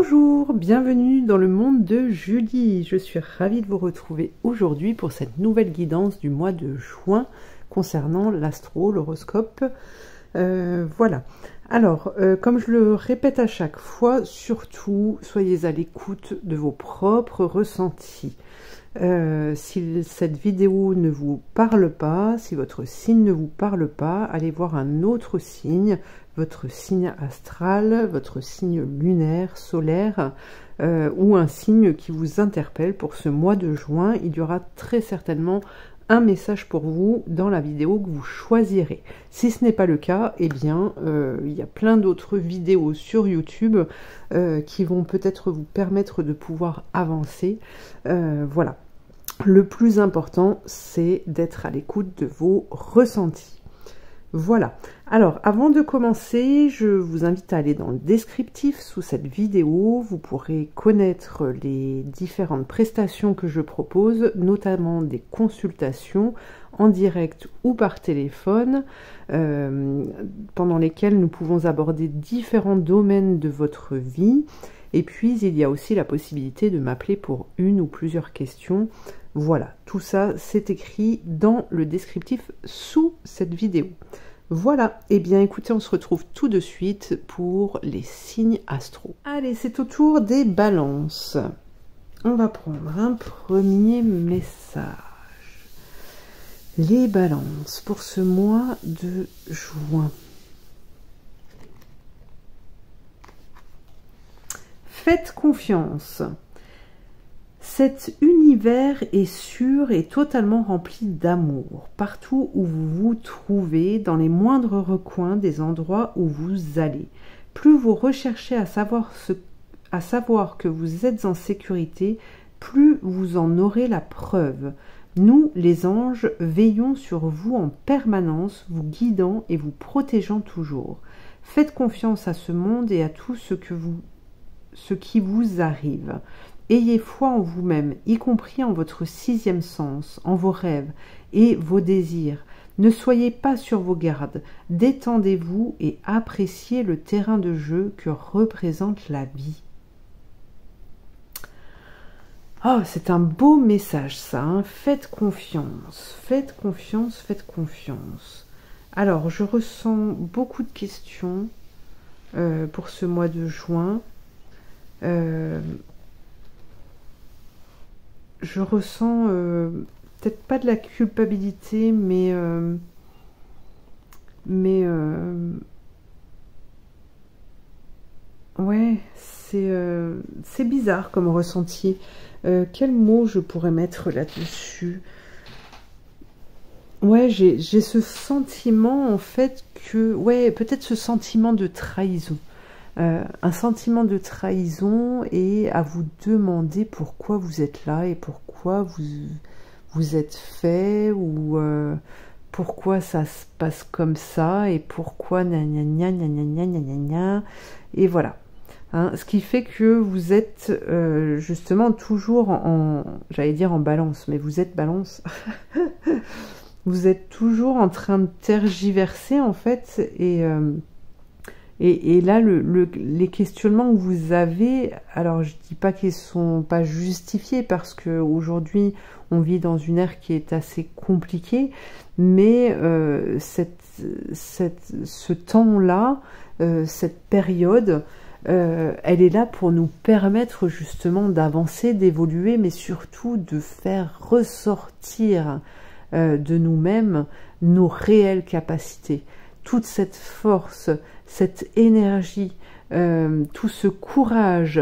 Bonjour, bienvenue dans le monde de Julie. Je suis ravie de vous retrouver aujourd'hui pour cette nouvelle guidance du mois de juin concernant l'astro, l'horoscope. Voilà. Alors, comme je le répète à chaque fois, surtout, soyez à l'écoute de vos propres ressentis. Si cette vidéo ne vous parle pas, si votre signe ne vous parle pas, allez voir un autre signe, votre signe astral, votre signe lunaire, solaire, ou un signe qui vous interpelle pour ce mois de juin. Il y aura très certainement un message pour vous dans la vidéo que vous choisirez. Si ce n'est pas le cas, eh bien, il y a plein d'autres vidéos sur YouTube qui vont peut-être vous permettre de pouvoir avancer. Voilà. Le plus important, c'est d'être à l'écoute de vos ressentis. Voilà. Alors, avant de commencer, je vous invite à aller dans le descriptif sous cette vidéo. Vous pourrez connaître les différentes prestations que je propose, notamment des consultations en direct ou par téléphone, pendant lesquelles nous pouvons aborder différents domaines de votre vie. Et puis, il y a aussi la possibilité de m'appeler pour une ou plusieurs questions. Voilà, tout ça, c'est écrit dans le descriptif sous cette vidéo. Voilà, et bien écoutez, on se retrouve tout de suite pour les signes astro. Allez, c'est au tour des balances. On va prendre un premier message. Les balances pour ce mois de juin. Faites confiance. Cet univers est sûr et totalement rempli d'amour. Partout où vous vous trouvez, dans les moindres recoins des endroits où vous allez. Plus vous recherchez à savoir que vous êtes en sécurité, plus vous en aurez la preuve. Nous, les anges, veillons sur vous en permanence, vous guidant et vous protégeant toujours. Faites confiance à ce monde et à tout ce qui vous arrive. Ayez foi en vous-même, y compris en votre sixième sens, en vos rêves et vos désirs. Ne soyez pas sur vos gardes, détendez-vous et appréciez le terrain de jeu que représente la vie. Oh, c'est un beau message ça, hein. Faites confiance, faites confiance, faites confiance. Alors, je ressens beaucoup de questions pour ce mois de juin. Je ressens peut-être pas de la culpabilité, mais ouais, c'est bizarre comme ressenti. Quel mot je pourrais mettre là-dessus? Ouais, j'ai ce sentiment en fait que, ouais, peut-être ce sentiment de trahison. Un sentiment de trahison et à vous demander pourquoi vous êtes là et pourquoi vous êtes fait ou pourquoi ça se passe comme ça et pourquoi gna gna gna gna gna gna gna gna et voilà. Hein, ce qui fait que vous êtes justement toujours j'allais dire en balance, mais vous êtes balance. Vous êtes toujours en train de tergiverser en fait et là, les questionnements que vous avez, alors je dis pas qu'ils sont pas justifiés parce qu'aujourd'hui, on vit dans une ère qui est assez compliquée, mais ce temps-là, cette période, elle est là pour nous permettre justement d'avancer, d'évoluer, mais surtout de faire ressortir de nous-mêmes nos réelles capacités. Toute cette force, cette énergie, tout ce courage,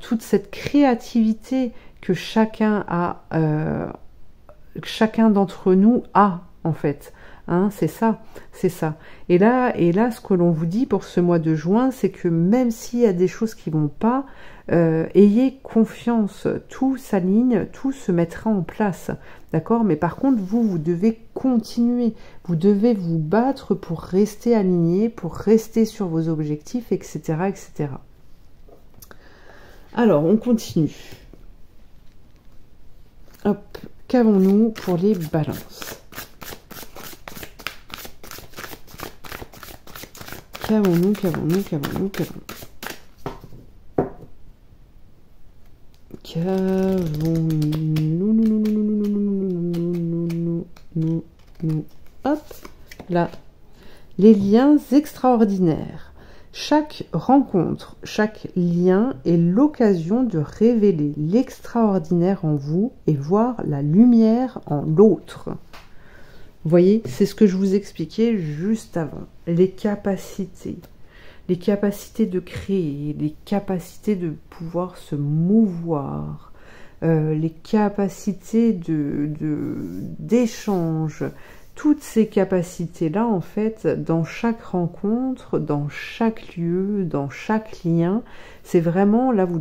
toute cette créativité que chacun d'entre nous a en fait. Hein, c'est ça, c'est ça. Et là, ce que l'on vous dit pour ce mois de juin, c'est que même s'il y a des choses qui vont pas, ayez confiance, tout s'aligne, tout se mettra en place, d'accord? Mais par contre, vous devez continuer, vous devez vous battre pour rester aligné, pour rester sur vos objectifs, etc., etc. Alors, on continue. Hop, qu'avons-nous pour les balances? Qu'avons-nous? Hop, là. Les liens extraordinaires. Chaque rencontre, chaque lien est l'occasion de révéler l'extraordinaire en vous et voir la lumière en l'autre. Vous voyez, c'est ce que je vous expliquais juste avant. Les capacités de créer, les capacités de pouvoir se mouvoir, les capacités d'échange, toutes ces capacités-là, en fait, dans chaque rencontre, dans chaque lieu, dans chaque lien, c'est vraiment, là, vous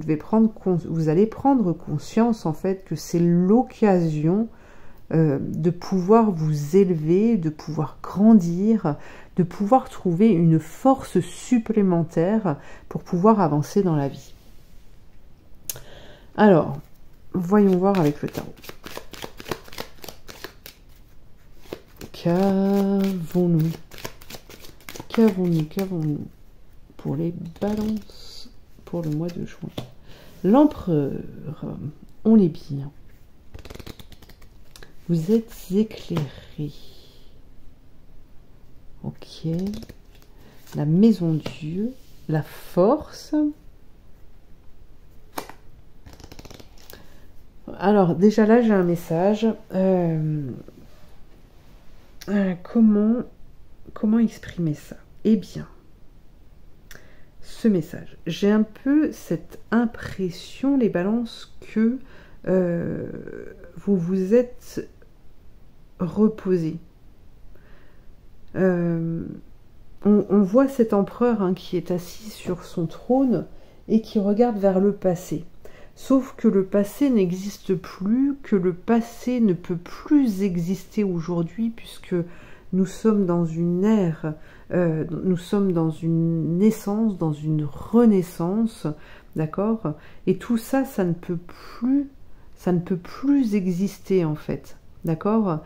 allez prendre conscience, en fait, que c'est l'occasion de pouvoir vous élever, de pouvoir grandir, de pouvoir trouver une force supplémentaire pour pouvoir avancer dans la vie. Alors, voyons voir avec le tarot. Qu'avons-nous pour les balances pour le mois de juin? L'empereur, on est bien. Vous êtes éclairé. Ok. La maison de Dieu, la force. Alors, déjà là, j'ai un message. Comment exprimer ça? Eh bien, ce message, j'ai un peu cette impression, les balances, que vous vous êtes reposé. On voit cet empereur qui est assis sur son trône et qui regarde vers le passé. Sauf que le passé n'existe plus, que le passé ne peut plus exister aujourd'hui puisque nous sommes dans une ère, nous sommes dans une naissance, dans une renaissance, d'accord? Et tout ça, ça ne peut plus exister en fait, d'accord?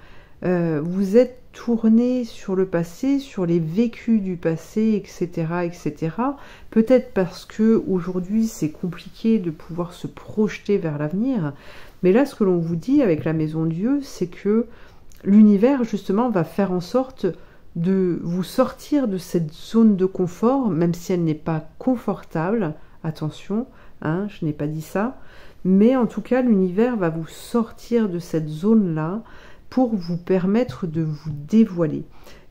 Vous êtes tourné sur le passé, sur les vécus du passé, etc., etc. Peut-être parce que aujourd'hui c'est compliqué de pouvoir se projeter vers l'avenir, mais là ce que l'on vous dit avec la Maison Dieu, c'est que l'univers justement va faire en sorte de vous sortir de cette zone de confort, même si elle n'est pas confortable. Attention, je n'ai pas dit ça, mais en tout cas l'univers va vous sortir de cette zone-là pour vous permettre de vous dévoiler.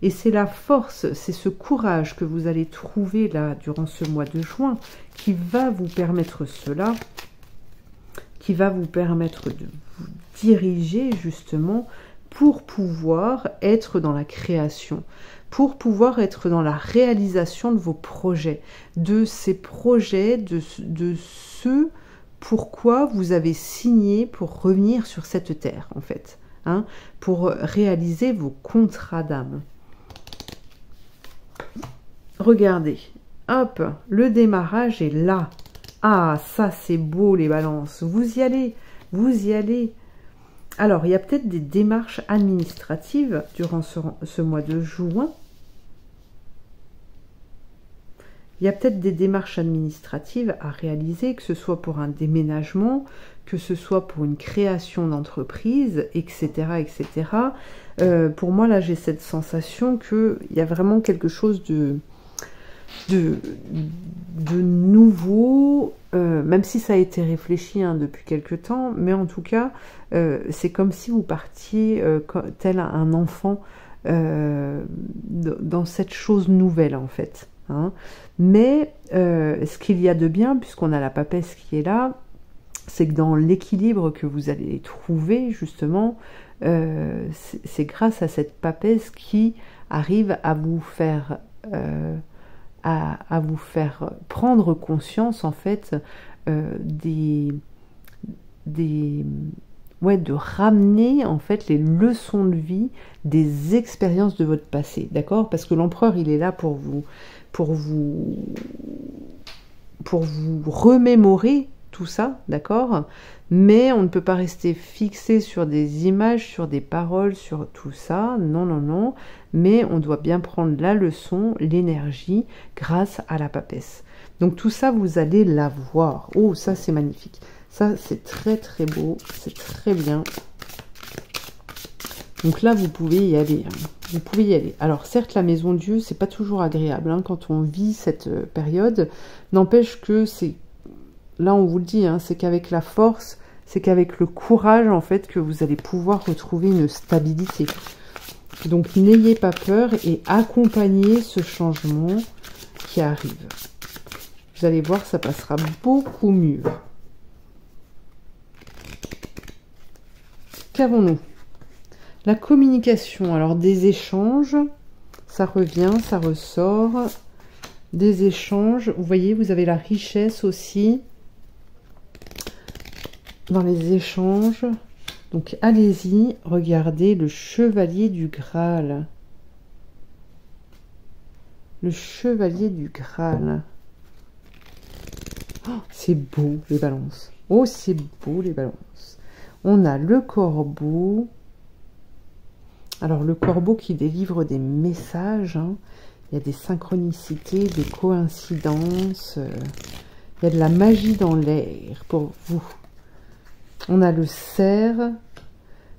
Et c'est la force, c'est ce courage que vous allez trouver là durant ce mois de juin qui va vous permettre cela, qui va vous permettre de vous diriger justement pour pouvoir être dans la création, pour pouvoir être dans la réalisation de vos projets, de ces projets, de ce pourquoi vous avez signé pour revenir sur cette terre en fait. Pour réaliser vos contrats d'âme. Regardez, hop, le démarrage est là. Ah, ça c'est beau les balances. Vous y allez, vous y allez. Alors, il y a peut-être des démarches administratives durant ce mois de juin. Il y a peut-être des démarches administratives à réaliser, que ce soit pour un déménagement, que ce soit pour une création d'entreprise, etc., etc. Pour moi, là, j'ai cette sensation qu'il y a vraiment quelque chose de nouveau, même si ça a été réfléchi depuis quelque temps, mais en tout cas, c'est comme si vous partiez tel un enfant dans cette chose nouvelle, en fait. Mais ce qu'il y a de bien, puisqu'on a la papesse qui est là, c'est que dans l'équilibre que vous allez trouver, justement, c'est grâce à cette papesse qui arrive à vous faire prendre conscience, en fait, de ramener, en fait, les leçons de vie des expériences de votre passé, d'accord? Parce que l'empereur, il est là pour vous remémorer tout ça, d'accord? Mais on ne peut pas rester fixé sur des images, sur des paroles, sur tout ça, non, non, non, mais on doit bien prendre la leçon, l'énergie, grâce à la papesse. Donc tout ça, vous allez l'avoir. Oh, ça c'est magnifique. Ça, c'est très très beau, c'est très bien. Donc là, vous pouvez y aller. Vous pouvez y aller. Alors certes, la maison Dieu, c'est pas toujours agréable quand on vit cette période. N'empêche que c'est, là on vous le dit, c'est qu'avec la force, c'est qu'avec le courage en fait que vous allez pouvoir retrouver une stabilité. Donc n'ayez pas peur et accompagnez ce changement qui arrive. Vous allez voir, ça passera beaucoup mieux. Qu'avons-nous? La communication, alors des échanges, ça revient, ça ressort. Des échanges, vous voyez, vous avez la richesse aussi dans les échanges. Donc allez-y, regardez le chevalier du Graal. Le chevalier du Graal. Oh, c'est beau les balances. Oh, c'est beau les balances. On a le corbeau. Alors le corbeau qui délivre des messages. Il y a des synchronicités, des coïncidences. Il y a de la magie dans l'air pour vous. On a le cerf.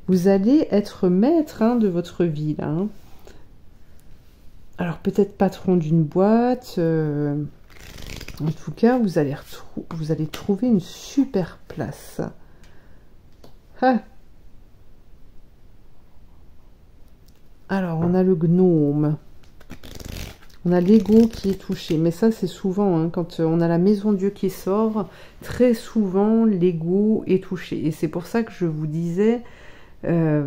Vous allez être maître de votre vie là. Alors peut-être patron d'une boîte. En tout cas, vous allez trouver une super place. Ah. Alors on a le gnome. On a l'ego qui est touché. Mais ça c'est souvent, quand on a la maison Dieu qui sort, très souvent l'ego est touché. Et c'est pour ça que je vous disais, bah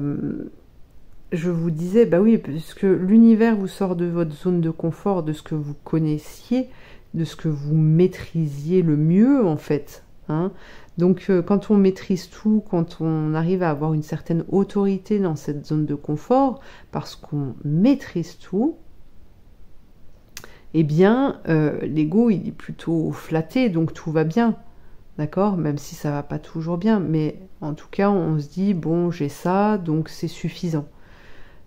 oui, parce que l'univers vous sort de votre zone de confort, de ce que vous connaissiez, de ce que vous maîtrisiez le mieux en fait. Donc quand on maîtrise tout, quand on arrive à avoir une certaine autorité dans cette zone de confort, parce qu'on maîtrise tout, eh bien l'ego il est plutôt flatté, donc tout va bien. D'accord? Même si ça va pas toujours bien, mais en tout cas on se dit bon j'ai ça, donc c'est suffisant.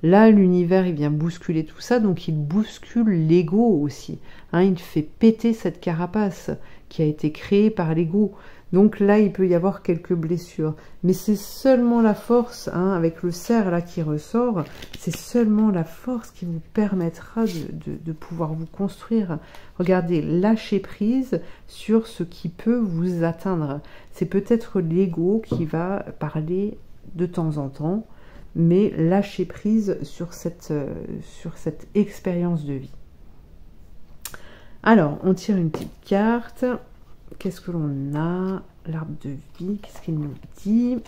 Là, l'univers, il vient bousculer tout ça, donc il bouscule l'ego aussi. Il fait péter cette carapace qui a été créée par l'ego. Donc là, il peut y avoir quelques blessures. Mais c'est seulement la force, avec le cerf là qui ressort, c'est seulement la force qui vous permettra de pouvoir vous construire. Regardez, lâchez prise sur ce qui peut vous atteindre. C'est peut-être l'ego qui va parler de temps en temps, mais lâchez prise sur cette expérience de vie. Alors, on tire une petite carte. Qu'est-ce que l'on a? L'arbre de vie, qu'est-ce qu'il nous dit?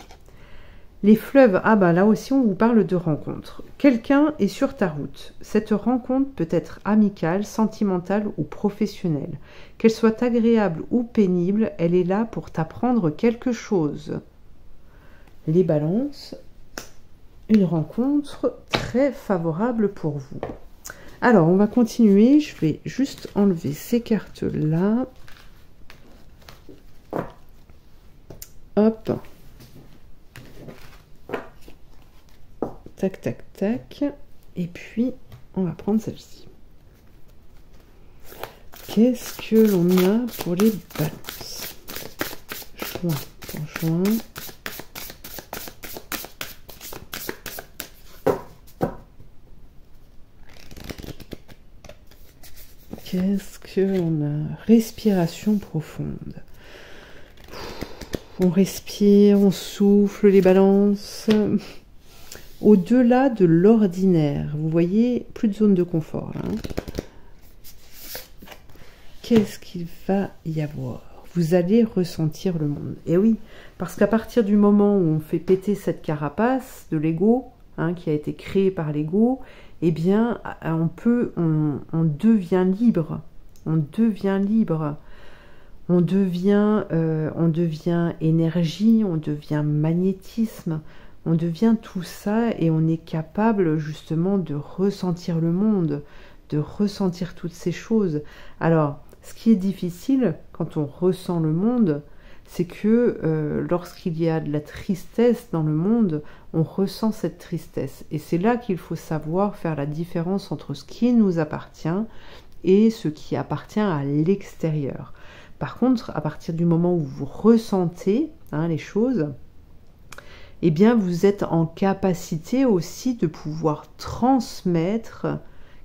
Les fleuves, là aussi on vous parle de rencontre. Quelqu'un est sur ta route. Cette rencontre peut être amicale, sentimentale ou professionnelle. Qu'elle soit agréable ou pénible, elle est là pour t'apprendre quelque chose. Les balances, une rencontre très favorable pour vous. Alors, on va continuer. Je vais juste enlever ces cartes-là. Hop. Tac, tac, tac. Et puis, on va prendre celle-ci. Qu'est-ce que l'on a pour les balances? Juin pour juin. Qu'est-ce que l'on a? Respiration profonde. On respire, on souffle les balances. Au-delà de l'ordinaire, vous voyez, plus de zone de confort là. Qu'est-ce qu'il va y avoir? Vous allez ressentir le monde. Et oui, parce qu'à partir du moment où on fait péter cette carapace de l'ego, qui a été créée par l'ego, eh bien, on devient libre. On devient libre. On devient énergie, on devient magnétisme, on devient tout ça et on est capable justement de ressentir le monde, de ressentir toutes ces choses. Alors, ce qui est difficile quand on ressent le monde, c'est que lorsqu'il y a de la tristesse dans le monde, on ressent cette tristesse. Et c'est là qu'il faut savoir faire la différence entre ce qui nous appartient et ce qui appartient à l'extérieur. Par contre, à partir du moment où vous ressentez, hein, les choses, eh bien vous êtes en capacité aussi de pouvoir transmettre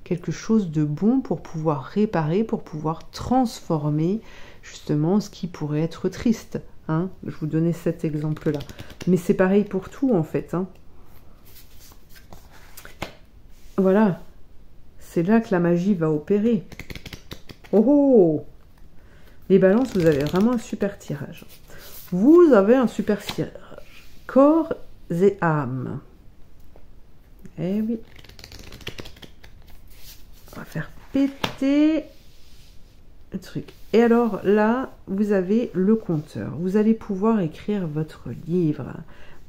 quelque chose de bon pour pouvoir réparer, pour pouvoir transformer justement ce qui pourrait être triste. Hein. Je vous donnais cet exemple-là. Mais c'est pareil pour tout en fait. Hein. Voilà. C'est là que la magie va opérer. Oh oh! Les balances, vous avez vraiment un super tirage. Vous avez un super tirage. Corps et âme. Eh oui. On va faire péter le truc. Et alors là, vous avez le compteur. Vous allez pouvoir écrire votre livre.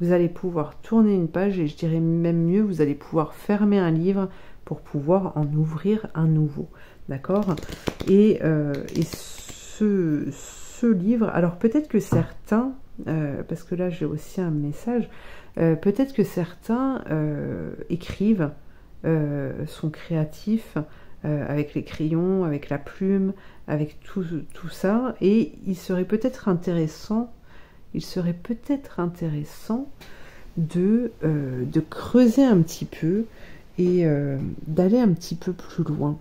Vous allez pouvoir tourner une page et je dirais même mieux, vous allez pouvoir fermer un livre pour pouvoir en ouvrir un nouveau. D'accord? Et ce livre, alors peut-être que certains, parce que là j'ai aussi un message, peut-être que certains écrivent, sont créatifs, avec les crayons, avec la plume, avec tout ça, et il serait peut-être intéressant, de creuser un petit peu et d'aller un petit peu plus loin.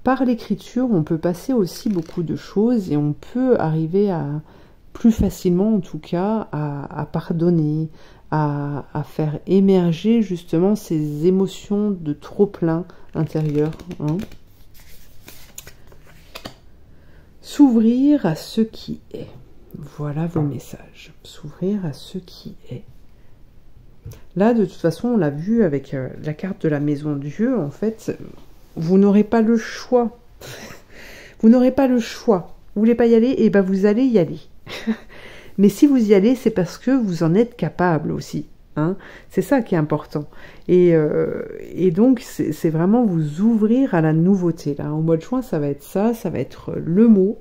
Par l'écriture, on peut passer aussi beaucoup de choses et on peut arriver à, plus facilement en tout cas, à pardonner, à faire émerger justement ces émotions de trop-plein intérieur. Hein. S'ouvrir à ce qui est. Voilà vos messages. S'ouvrir à ce qui est. Là, de toute façon, on l'a vu avec la carte de la maison Dieu, en fait, vous n'aurez pas le choix. Vous n'aurez pas le choix. Vous voulez pas y aller, et ben vous allez y aller. Mais si vous y allez, c'est parce que vous en êtes capable aussi. Hein. C'est ça qui est important. Et donc, c'est vraiment vous ouvrir à la nouveauté. Là. Au mois de juin, ça va être ça. Ça va être le mot.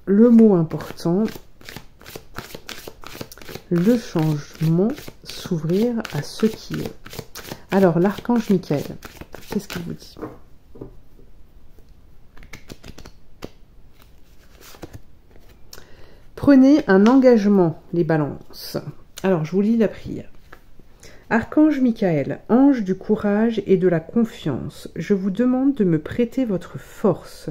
Le mot important. Le changement. S'ouvrir à ce qui est. Alors, l'archange Michael, qu'est-ce qu'il vous dit ? Prenez un engagement, les balances. Alors, je vous lis la prière. Archange Michael, ange du courage et de la confiance, je vous demande de me prêter votre force.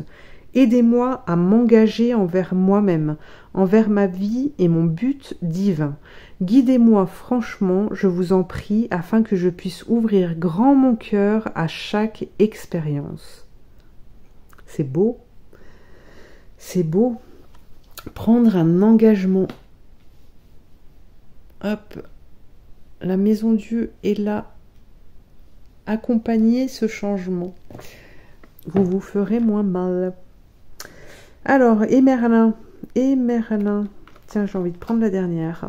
Aidez-moi à m'engager envers moi-même, envers ma vie et mon but divin. Guidez-moi franchement, je vous en prie, afin que je puisse ouvrir grand mon cœur à chaque expérience. C'est beau. C'est beau. Prendre un engagement. Hop. La maison Dieu est là. Accompagnez ce changement. Vous vous ferez moins mal. Alors, et Merlin. Tiens, j'ai envie de prendre la dernière.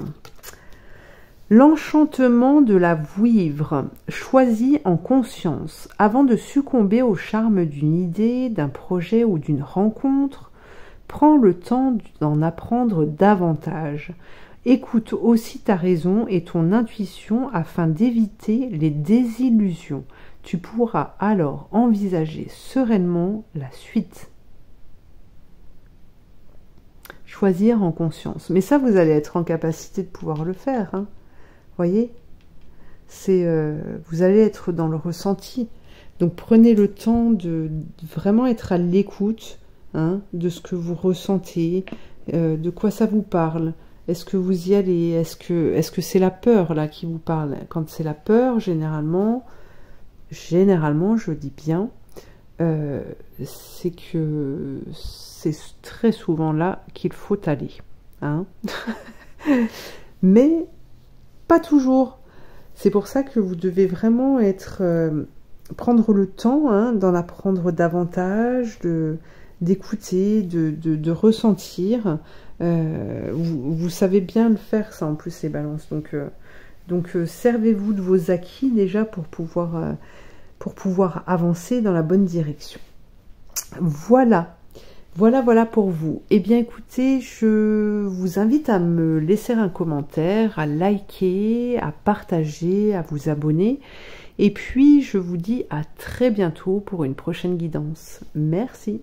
L'enchantement de la vouivre, choisi en conscience, avant de succomber au charme d'une idée, d'un projet ou d'une rencontre, prends le temps d'en apprendre davantage. Écoute aussi ta raison et ton intuition afin d'éviter les désillusions. Tu pourras alors envisager sereinement la suite. Choisir en conscience. Mais ça, vous allez être en capacité de pouvoir le faire. Hein. Voyez, vous allez être dans le ressenti. Donc prenez le temps de vraiment être à l'écoute hein, de ce que vous ressentez, de quoi ça vous parle. Est-ce que vous y allez? Est-ce que c'est la peur là qui vous parle? Quand c'est la peur, généralement, je dis bien, c'est que c'est très souvent là qu'il faut aller. Hein. Mais pas toujours. C'est pour ça que vous devez vraiment prendre le temps hein, d'en apprendre davantage, d'écouter, de ressentir. Vous savez bien le faire, ça en plus, les balances. Donc servez-vous de vos acquis déjà pour pouvoir avancer dans la bonne direction. Voilà pour vous. Eh bien, écoutez, je vous invite à me laisser un commentaire, à liker, à partager, à vous abonner. Et puis, je vous dis à très bientôt pour une prochaine guidance. Merci.